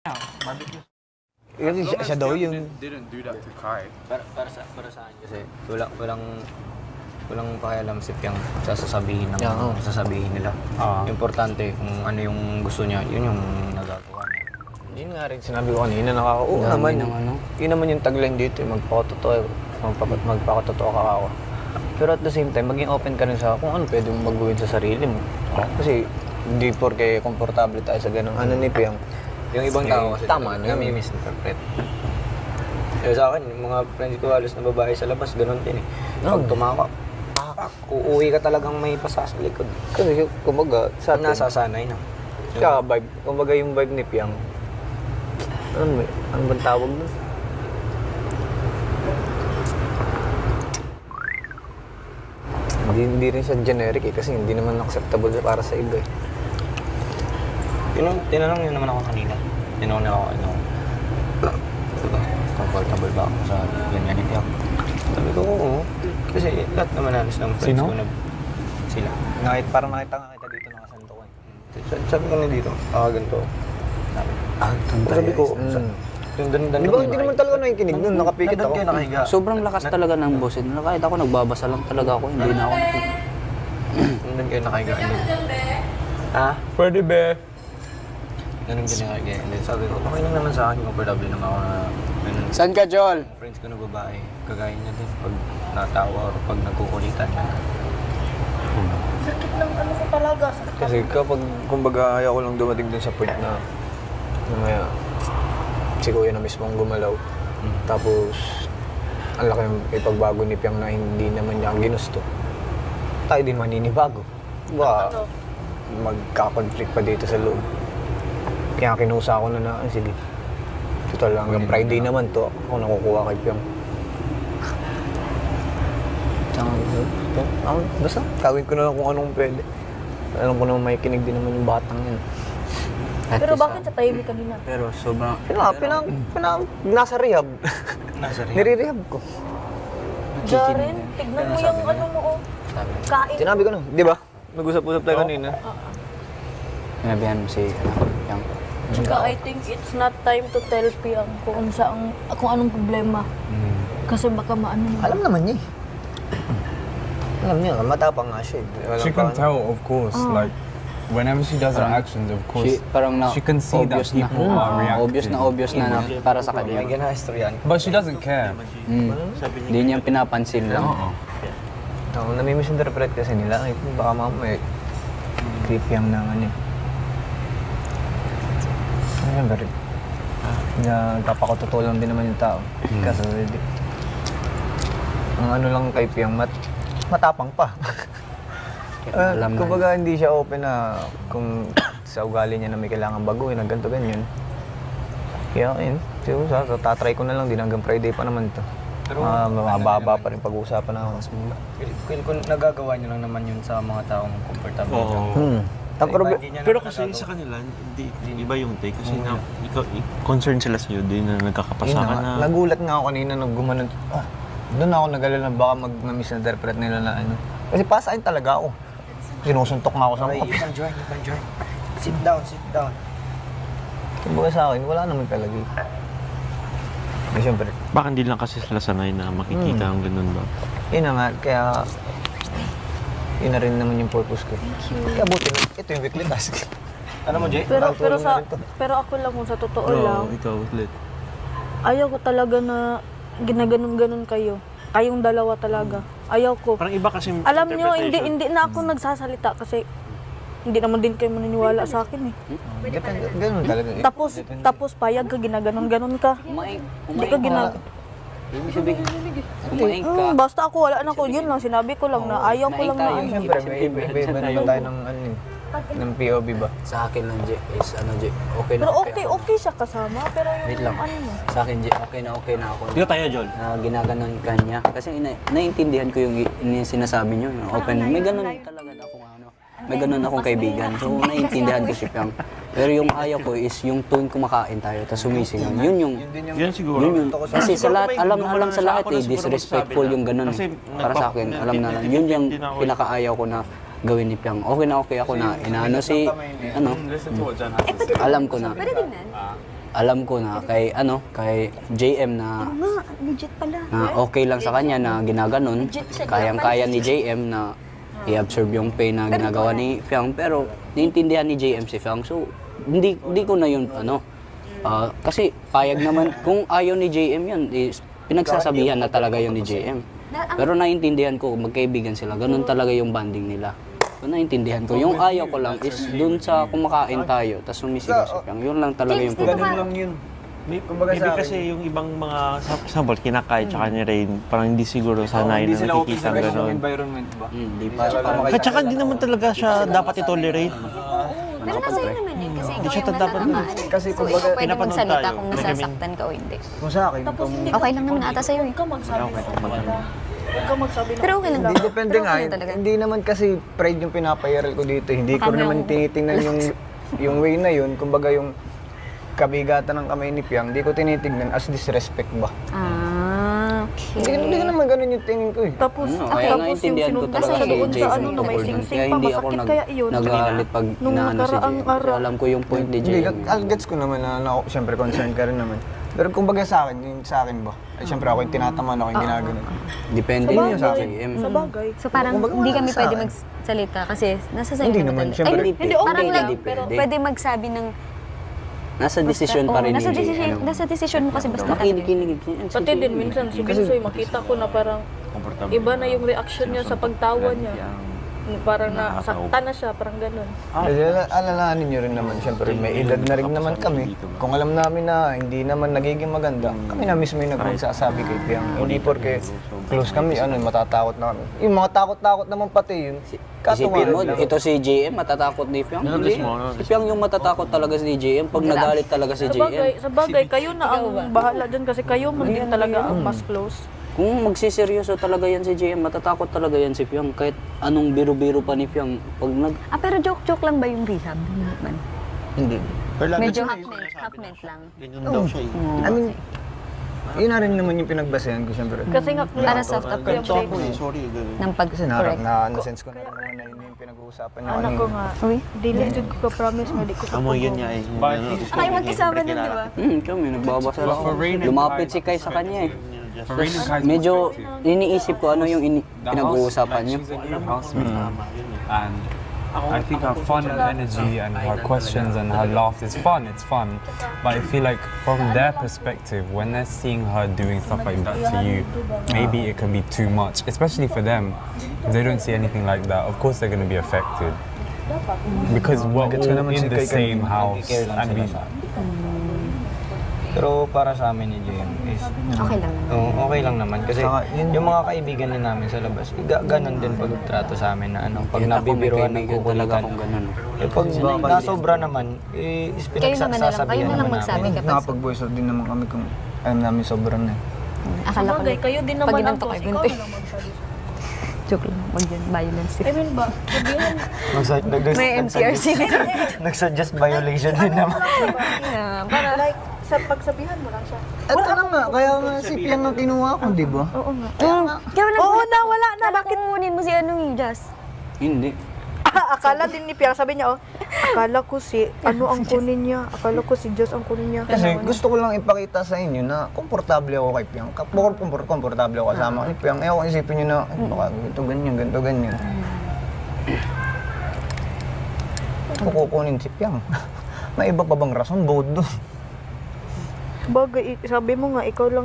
Barbecue. Kasi siya daw yung... Didn't do that to Kai. Para sa akin kasi walang pakialam si Piang sa sasabihin ng sasabihin nila. Importante kung ano yung gusto niya, yun yung nagagawa niya. Yun nga rin sinabi ko kanina, oo naman. Yun naman yung tagline dito, magpakatotoo ka ako. Pero at the same time, maging open ka rin sa kung ano pwede mong baguhin sa sarili mo. Kasi hindi porke komportable tayo sa ganun. Ano ni Piang? Yung ibang tao kasi tama na kami misinterpret. Kaya sa akin, yung mga friends ko halos na babae sa labas, ganun din eh. Pag tumaka, uuwi ka talagang may pasa sa likod. Kasi kumbaga, sa atin, nasasanay na. kaya vibe, kumbaga yung vibe ni Piang, ano bang tawag nun? Hindi rin siya generic eh, kasi hindi naman acceptable para sa iba eh. Tinanong niya naman ako kanina. Tinanong niya ako, comfortable ba ako sa ganyan ni Piang? Sabi ko, oo. Kasi lahat naman halos ng friends ko na sila. Parang nakita nga kita dito, nakasanto ko eh. Sabi ko na dito, ganito. Sabi ko, Di ba hindi naman talaga nakikinig nun, nakapikit ako. Nakahiga. Sobrang lakas talaga ng boses nila. Kahit ako nagbabasa lang talaga ako, hindi na ako. Nandun kayo nakahiga. Pwede be. Ganun kayo nakahiga. And then sabi ko, okay lang naman sa akin, comfortable naman ako na ganun. Saan ka, Joel? Friends ko na babae, kagaya niya din pag natawa or pag nagkukulitan niya. Sakit ng ano ko talaga. Kasi kapag, kumbaga, ayaw ko lang dumating dun sa point na mamaya, si Kuya na mismo ang gumalaw. Tapos, ang laki yung ipagbago ni Piang na hindi naman niya ang ginusto. Tayo din maninibago. Baka magka-conflict pa dito sa loob. Kaya kinusa ko na sige. Total hanggang Friday naman to. Ako nakukuha kay Piang. Basta, gawin ko na lang kung anong pwede. Alam ko naman may kinig din naman yung batang yan. Pero bakit sa tahimik kanina? Pero sobrang... Nasa rehab. Nasa rin. Nire-rehab ko. Jaren, tignan mo yung ano mo. Kain. Sinabi ko na, di ba? Nag-usap-usap tayo kanina. Sinabihan mo si Piang. Tsaka I think it's not time to tell Piang kung anong problema. Kasi baka maano na. Alam naman niya eh. Alam niya, matapang nga siya eh. She can tell, of course. Like, whenever she does her actions, of course, she can see that people are reacting. Obvious na para sa May kanya. ginahistoryan. But she doesn't care. Hindi niya pinapansin lang. Oo, nami-misinterpret kasi nila. Ay, baka mamaya, creepy ang nangan niya. Siyempre, nagpapakatotoo lang din naman yung tao. Kaso, ang ano lang kay Piang, matapang pa. Kumbaga hindi siya open na kung sa ugali niya na may kailangan baguhin na ganito ganyan. Kaya yun, so tatry ko na lang din hanggang Friday pa naman to. Pero mababa pa rin pag-uusapan na ako. Feel ko nagagawa niyo lang naman yun sa mga taong comfortable. Pero kasi sa kanila, hindi iba yung take. Kasi ikaw, concerned sila sa'yo din na nagkakapasa ka na. Nagulat nga ako kanina nung gumanon. Doon ako nag-alala baka mag-misinterpret nila na ano. Kasi pa sa akin talaga ako. Sinusuntok nga ako sa mga. You can join. Sit down. Kumbaga sa akin, wala naman talaga eh. Eh, siyempre. Baka hindi lang kasi sila sanay na makikita ang ganun ba? Yun na nga, kaya yun na rin naman yung purpose ko. Kaya buti, ito yung weekly task. Ano mo, Jay? Pero ako lang kung sa totoo lang. Ikaw, ulit. Ayaw ko talaga na ginaganon-ganon kayo. Kayong dalawa talaga. Ayaw ko. Parang iba kasi Alam nyo, hindi na ako nagsasalita kasi hindi naman din kayo maniniwala sa akin eh. Ganun talaga. Tapos payag ka, ginaganon-ganon ka. Hindi ka basta ako wala na ko, yun lang, sinabi ko lang na ayaw ko lang na ano. Siyempre, may iba naman tayo ng ano ng POV ba? Sa akin lang, Jay, is Jay, okay na. Pero okay siya kasama, pero Wait yung lang. ano mo. Sa akin, Jay, okay na ako. Dito tayo, Joel. Na ginaganon ka niya. Kasi naiintindihan ko yung sinasabi niyo. Open, may ganun talaga akong ano. May ganun akong kaibigan. So, naiintindihan ko si Piang. Pero yung ayaw ko is yung tuwing kumakain tayo, tapos sumisingaw. Yun siguro. Kasi sa lahat, alam sa lahat eh, disrespectful yung ganun. Para sa akin, alam na lang. Yun yung pinakaayaw ko na gawin ni Piang. Okay na okay ako na inaano si, alam ko na. Pwede tingnan? alam ko na kay JM na Legit pala. okay lang sa kanya na ginaganon. Kayang-kaya ni JM na i-absorb yung pain na ginagawa ni Fiang, pero naiintindihan ni JM si Fiang. So, hindi ko na yun, kasi payag naman, kung ayaw ni JM yun, pinagsasabihan na talaga yun ni JM. Pero naiintindihan ko, magkaibigan sila, ganun talaga yung bonding nila. So, naiintindihan ko. Yung ayaw ko lang is dun sa kumakain tayo, tapos sumisigaw si Fiang. Yun lang talaga yung Ganun problema. lang yun. Maybe kasi yung ibang mga, for example, kinakain tsaka ni Rain, parang hindi siguro sanay Hindi na sila okay nakikita sa ng ganung gano'n. environment ba? Hindi pa. At saka hindi naman talaga siya dapat i-tolerate. Pero nasa iyo naman eh, kasi ikaw siya yung dapat natamaan. Kasi So, kumbaga, ikaw pwede pinapanood magsalita tayo. kung Like, I mean, nasasaktan ka o hindi. Kung sa akin, Tapos hindi Okay lang naman ata sa'yo eh. Huwag ka magsabi ng wala. Huwag ka magsabi ng Pero okay lang. Hindi, depende Pero nga. okay lang talaga. Hindi naman kasi pride yung pinapairal ko dito. Hindi ko Baka naman yung- tinitingnan yung way na yun. Kumbaga yung kabigatan ng kamay ni Piang, hindi ko tinitignan as disrespect ba? Okay. Hindi ko naman ganun yung tingin ko eh. Tapos, Kaya naiintindihan ko talaga siya si doon JM sa ano, no, may tungkol dun. singsing Kaya pa, hindi ako masakit kaya yun. nagalit pag Nung inaano si nakaraang JM. Kasi araw. alam ko yung point ni Hindi, JM. gets ko naman na siyempre concerned ka rin naman. Pero kumbaga sa akin, yung sa akin ba? Ay, siyempre ako yung tinataman, ako yung ginaganon. Depende Sa yun sa bagay. JM. Sa bagay. So parang Kumbaga, hindi kami sa pwede akin. magsalita kasi nasa sa'yo Hindi naman naman, talaga. syempre. Ay, Hindi, okay parang lang, like, pero pwede magsabi ng... Nasa decision pa rin ni nasa decision, JM. nasa decision mo kasi basta Makinig. Pati din minsan si Binsoy, makita ko na parang iba na yung reaction niya sa pagtawa niya. Parang nasaktan na siya, parang ganun. Kasi alalahanin nyo rin naman, siyempre may edad na rin naman kami. Kung alam namin na hindi naman nagiging maganda, kami na mismo yung nagsasabi kay Piang. Hindi porke close kami, matatakot na kami. Yung mga takot-takot naman pati yun. Isipin mo, lang. ito si JM, matatakot ni Fiang. Hindi. Si Fiang yung matatakot talaga si JM pag nagalit talaga si JM. Sa bagay, kayo na ang bahala dyan kasi kayo man din talaga ang mas close. Kung magsiseryoso talaga yan si JM, matatakot talaga yan si Fiang. Kahit anong biro-biro pa ni Fiang. Pag pero joke-joke lang ba yung rehab? Hindi naman. Hindi. Medyo half-meant lang. Ganyan daw siya eh. I mean, yun na rin naman yung pinagbasehan ko, siyempre. Kasi nga, Para soft approach Sorry, ganun. ng Kasi pag-correct. na-sense ko na rin naman na yun yung pinag-uusapan nyo. anak ko nga, Uy. dili jud ko promise nga di ko Amo yan niya eh. Ay, magkasama nun, di ba? kami, nagbabasa lang. for Rain and Lumapit Kai, si Kai sa kanya eh. For Rain and Kai's Medyo perspective, iniisip ko ano yung the pinag-uusapan niyo. she's a new housemate, and I think her fun and energy and her questions and her laugh is fun. It's fun, but I feel like from their perspective, when they're seeing her doing stuff like that to you, maybe it can be too much, especially for them. If they don't see anything like that, of course they're going to be affected. Because we're Gets ko all naman si in the Kai same kanina. house, Care lang and sila we sa akin. Pero para sa amin ni JM is Okay lang naman. okay lang naman kasi Saka yun- yung mga kaibigan din namin sa labas, ganon din pagtrato sa amin na pag Kahit ako may nabibiruan ng kaibigan talaga kukulitan. akong ganun. Eh pag nasobra naman, is Kayo naman na lang, kayo pinagsasabihan na lang naman magsabi namin. kapag... Nakapag-voice out din naman kami kung alam namin sobrang na. Akala ko Bagay, kayo din naman ang ginanto close. kay Ikaw Bunte. na lang magsabi. Joke lang, violence. I mean ba, sabihan, May MCRC. Nagsuggest violation din naman. para like, sa pagsabihan mo lang siya. At ano nga, kaya nga si Piang ang kinuha ko, di ba? Oo nga. Oo na, wala na. Bakit kunin mo si Jazz? Hindi. Akala din ni Piang, sabi niya, akala ko si, ang kunin niya, akala ko si Diyos ang kunin niya. Kasi gusto ko lang ipakita sa inyo na komportable ako kay Piang. Komportable ako kasama kay Piang. Eh ako isipin nyo na, baka ganito ganyan. Kung kukunin si Piang, may iba pa bang rason? Bukod doon. Bagay, sabi mo nga, ikaw lang